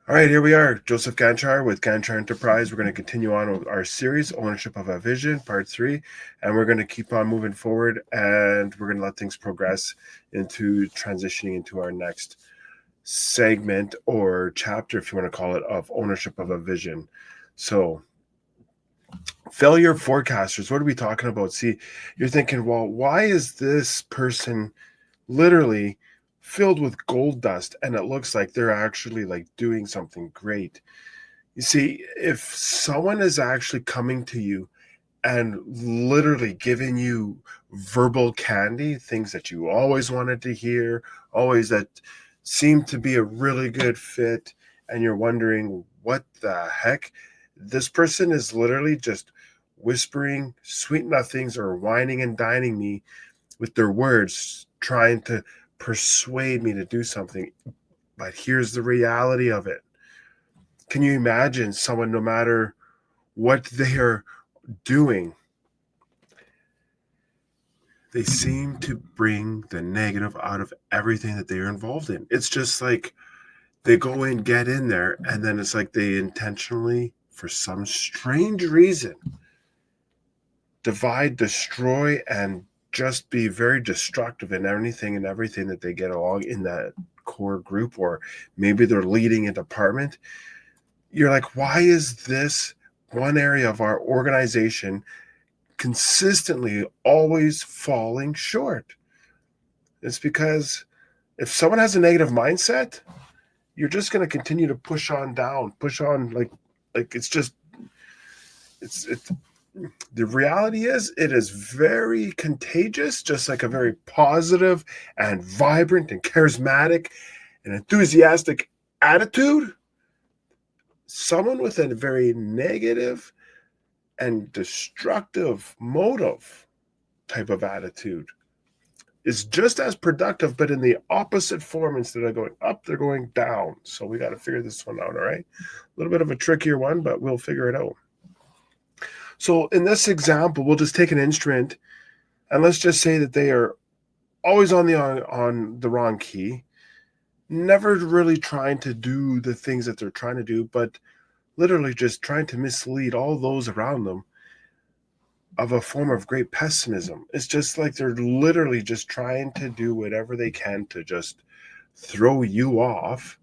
All right, here we are, Joseph Ganchar with Ganchar Enterprise. We're going to continue on with our series, Ownership of a Vision, Part 3, and we're going to keep on moving forward, and we're going to let things progress into transitioning into our next segment or chapter, if you want to call it, of Ownership of a Vision. So, failure forecasters, what are we talking about? See, you're thinking, well, why is this person literally filled with gold dust and it looks like they're actually like doing something great? You see, if someone is actually coming to you and literally giving you verbal candy, things that you always wanted to hear, always that seem to be a really good fit, and you're wondering what the heck, this person is literally just whispering sweet nothings or whining and dining me with their words, trying to persuade me to do something. But here's the reality of it. Can you imagine someone, no matter what they are doing, they seem to bring the negative out of everything that they are involved in? It's just like they go in, get in there, and then it's like they intentionally, for some strange reason, divide, destroy, and just be very destructive in anything and everything that they get along in that core group, or maybe they're leading a department. You're like, why is this one area of our organization consistently always falling short? It's because if someone has a negative mindset, you're just going to continue to push on down, push on, like it's just it's the reality is it is very contagious, just like a very positive and vibrant and charismatic and enthusiastic attitude. Someone with a very negative and destructive motive type of attitude is just as productive, but in the opposite form. Instead of going up, they're going down. So we got to figure this one out. All right. A little bit of a trickier one, but we'll figure it out. So in this example, we'll just take an instrument and let's just say that they are always on the wrong key, never really trying to do the things that they're trying to do, but literally just trying to mislead all those around them of a form of great pessimism. It's just like they're literally just trying to do whatever they can to just throw you off,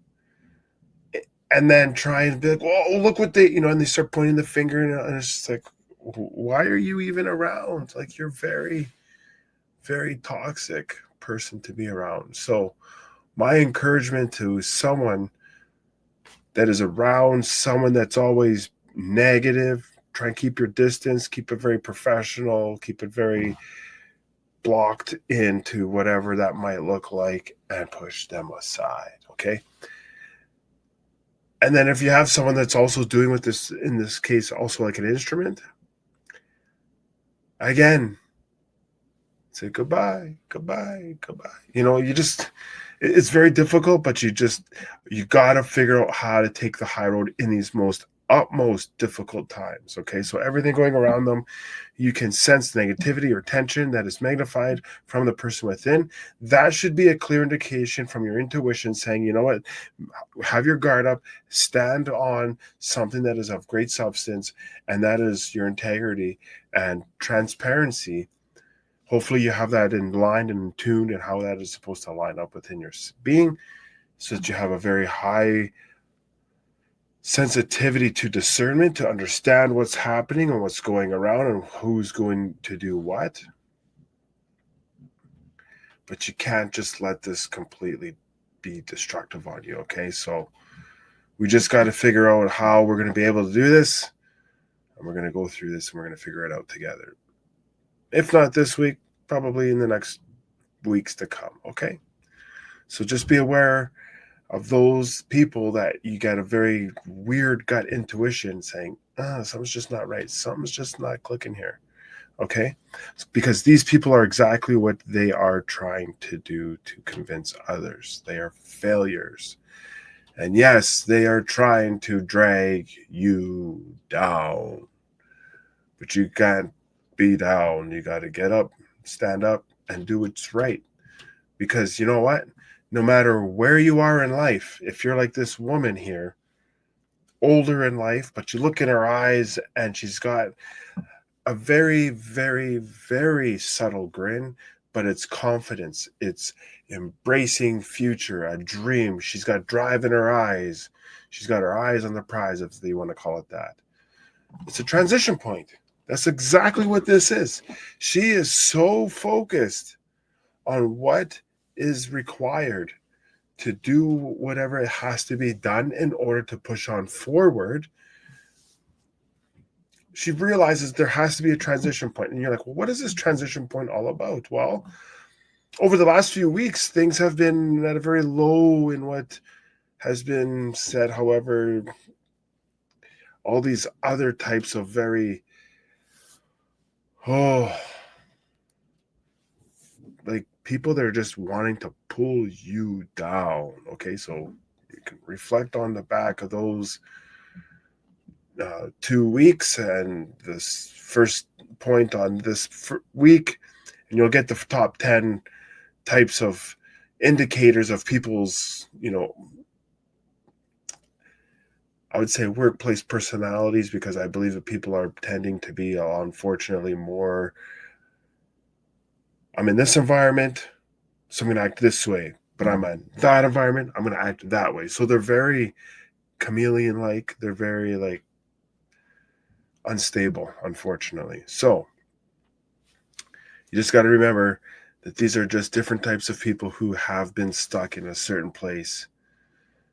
and then try and be like, oh, look what they, and they start pointing the finger, and it's just like, why are you even around? Like, you're very, very toxic person to be around. So my encouragement to someone that is around someone that's always negative, try and keep your distance, keep it very professional, keep it very blocked into whatever that might look like, and push them aside. Okay. And then if you have someone that's also doing with this, in this case, also like an instrument, again, say goodbye, goodbye, goodbye. It's very difficult, but you got to figure out how to take the high road in these utmost difficult times. Okay. So everything going around them, you can sense negativity or tension that is magnified from the person within. That should be a clear indication from your intuition saying, you know what, have your guard up, stand on something that is of great substance, and that is your integrity and transparency. Hopefully you have that in line and tuned and how that is supposed to line up within your being, so that you have a very high sensitivity to discernment to understand what's happening and what's going around and who's going to do what. But you can't just let this completely be destructive on you. Okay. So we just got to figure out how we're going to be able to do this. And we're going to go through this and we're going to figure it out together. If not this week, probably in the next weeks to come. Okay. So just be aware of those people that you get a very weird gut intuition saying, something's just not right. Something's just not clicking here. Okay. Because these people are exactly what they are trying to do to convince others. They are failures. And yes, they are trying to drag you down. But you can't be down. You got to get up, stand up, and do what's right. Because you know what? No matter where you are in life, if you're like this woman here, older in life, but you look in her eyes and she's got a very, very, very subtle grin, but it's confidence. It's embracing future, a dream. She's got drive in her eyes. She's got her eyes on the prize, if you want to call it that. It's a transition point. That's exactly what this is. She is so focused on what is required to do whatever it has to be done in order to push on forward. She realizes there has to be a transition point. And you're like, well, what is this transition point all about? Well, over the last few weeks, things have been at a very low in what has been said. However, all these other types of very, like people that are just wanting to pull you down. Okay, so you can reflect on the back of those 2 weeks and this first point on this week, and you'll get the top 10 types of indicators of people's, I would say workplace personalities, because I believe that people are tending to be, unfortunately, more, I'm in this environment, so I'm going to act this way, but I'm in that environment, I'm going to act that way. So they're very chameleon-like. They're very, like, unstable, unfortunately. So you just got to remember that these are just different types of people who have been stuck in a certain place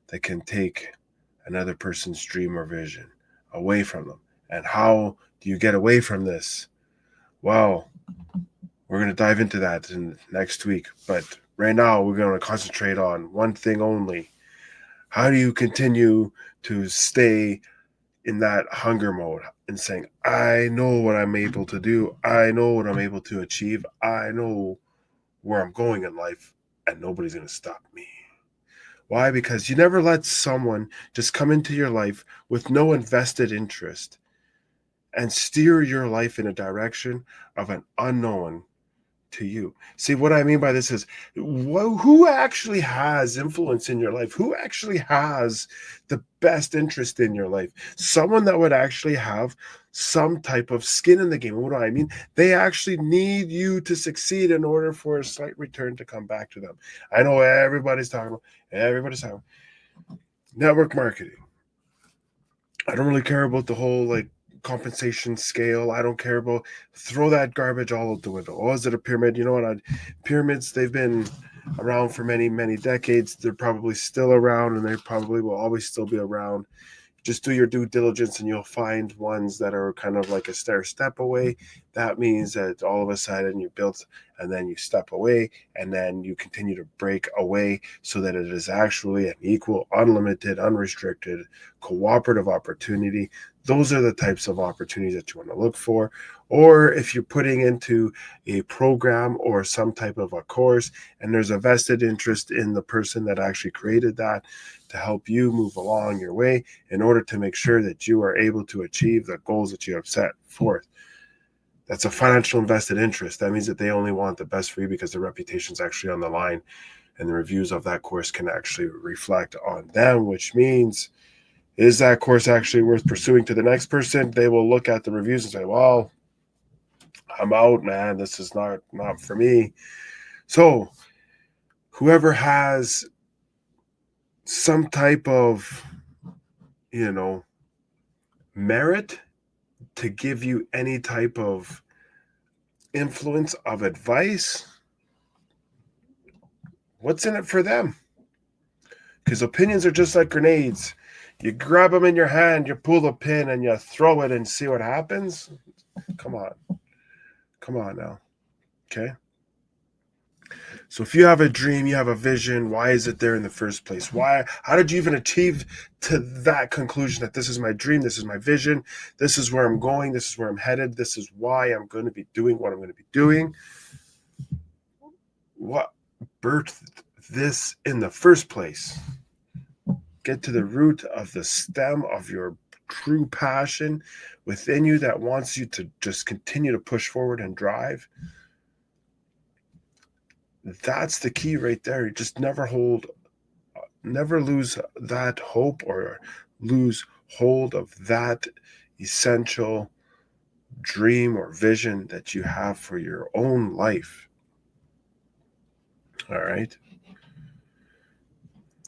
that can take another person's dream or vision away from them. And how do you get away from this? Well, we're going to dive into that in next week. But right now, we're going to concentrate on one thing only. How do you continue to stay in that hunger mode and saying, I know what I'm able to do. I know what I'm able to achieve. I know where I'm going in life, and nobody's going to stop me. Why? Because you never let someone just come into your life with no invested interest and steer your life in a direction of an unknown to you. See, what I mean by this is, who actually has influence in your life? Who actually has the best interest in your life? Someone that would actually have some type of skin in the game. What do I mean? They actually need you to succeed in order for a slight return to come back to them. I know everybody's talking network marketing. I don't really care about the whole compensation scale. I don't care about, throw that garbage all out the window. Oh, is it a pyramid? You know what? Pyramids, they've been around for many, many decades. They're probably still around, and they probably will always still be around. Just do your due diligence and you'll find ones that are kind of like a stair step away. That means that all of a sudden you built and then you step away and then you continue to break away so that it is actually an equal, unlimited, unrestricted, cooperative opportunity. Those are the types of opportunities that you want to look for. Or if you're putting into a program or some type of a course and there's a vested interest in the person that actually created that to help you move along your way in order to make sure that you are able to achieve the goals that you have set forth. That's a financial invested interest. That means that they only want the best for you because their reputation is actually on the line, and the reviews of that course can actually reflect on them, which means, is that course actually worth pursuing to the next person? They will look at the reviews and say, well, I'm out, man. This is not for me. So whoever has some type of, merit to give you any type of influence of advice, what's in it for them? Because opinions are just like grenades. You grab them in your hand, you pull the pin, and you throw it and see what happens. Come on now. Okay. So if you have a dream, you have a vision, why is it there in the first place? How did you even achieve to that conclusion that this is my dream, this is my vision, this is where I'm going, this is where I'm headed, this is why I'm going to be doing what I'm going to be doing? What birthed this in the first place? Get to the root of the stem of your true passion within you that wants you to just continue to push forward and drive. That's the key right there. You just never lose that hope or lose hold of that essential dream or vision that you have for your own life. All right?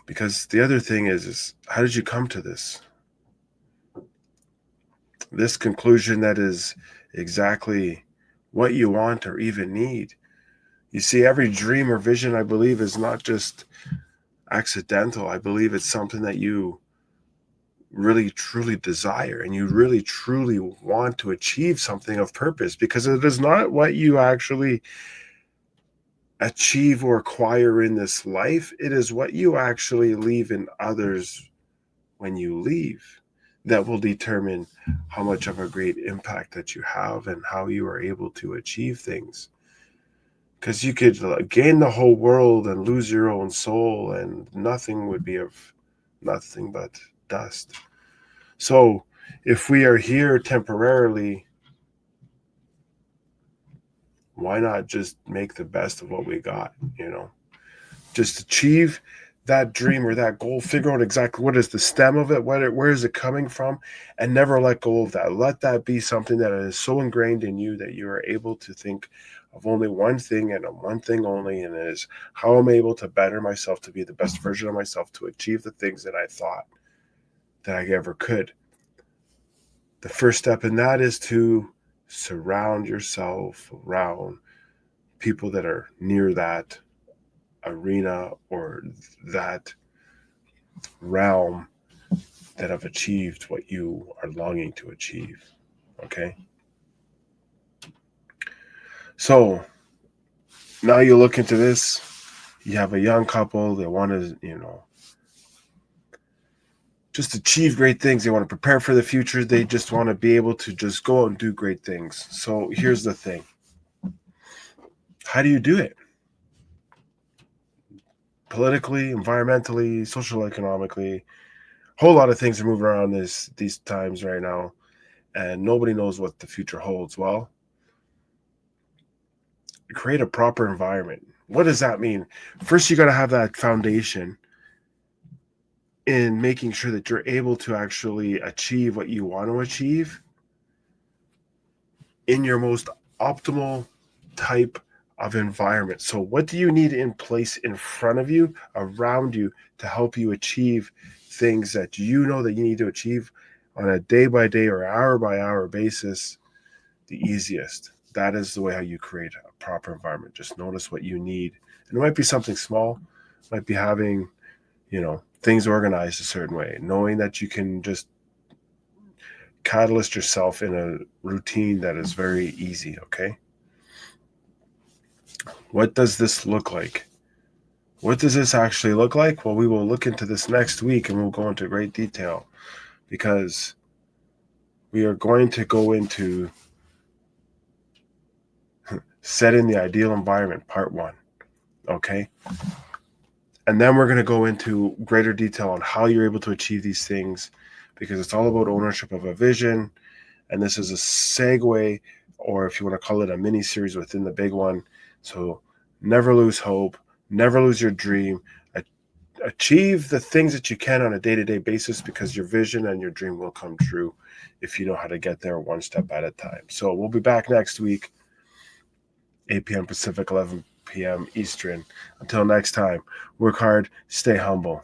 Because the other thing is how did you come to this conclusion that is exactly what you want or even need? You see, every dream or vision, I believe, is not just accidental. I believe it's something that you really truly desire and you really truly want to achieve something of purpose, because it is not what you actually achieve or acquire in this life. It is what you actually leave in others when you leave that will determine how much of a great impact that you have and how you are able to achieve things. Because you could gain the whole world and lose your own soul, and nothing would be of nothing but dust. So if we are here temporarily, why not just make the best of what we got, Just achieve that dream or that goal, figure out exactly what is the stem of it, where is it coming from, and never let go of that. Let that be something that is so ingrained in you that you are able to think of only one thing and one thing only, and it is how I'm able to better myself, to be the best version of myself, to achieve the things that I thought that I ever could. The first step in that is to surround yourself around people that are near that arena or that realm that have achieved what you are longing to achieve. Okay? So now you look into this, you have a young couple, they want to, just achieve great things. They want to prepare for the future. They just want to be able to just go out and do great things. So here's the thing. How do you do it? Politically, environmentally, social, economically, a whole lot of things are moving around these times right now, and nobody knows what the future holds. Well, create a proper environment. What does that mean? First, you got to have that foundation in making sure that you're able to actually achieve what you want to achieve in your most optimal type of environment. So what do you need in place in front of you, around you, to help you achieve things that you know that you need to achieve on a day-by-day or hour-by-hour basis the easiest? That is the way how you create a proper environment. Just notice what you need. And it might be something small. It might be having, things organized a certain way, knowing that you can just catalyst yourself in a routine that is very easy, okay? What does this look like? What does this actually look like? Well, we will look into this next week and we'll go into great detail, because we are going to go into setting the ideal environment, part 1, okay? And then we're going to go into greater detail on how you're able to achieve these things, because it's all about ownership of a vision. And this is a segue, or if you want to call it a mini series within the big one. So never lose hope, never lose your dream, achieve the things that you can on a day-to-day basis, because your vision and your dream will come true if you know how to get there one step at a time. So we'll be back next week, 8 p.m. Pacific, 11 p.m. Eastern. Until next time, work hard, stay humble.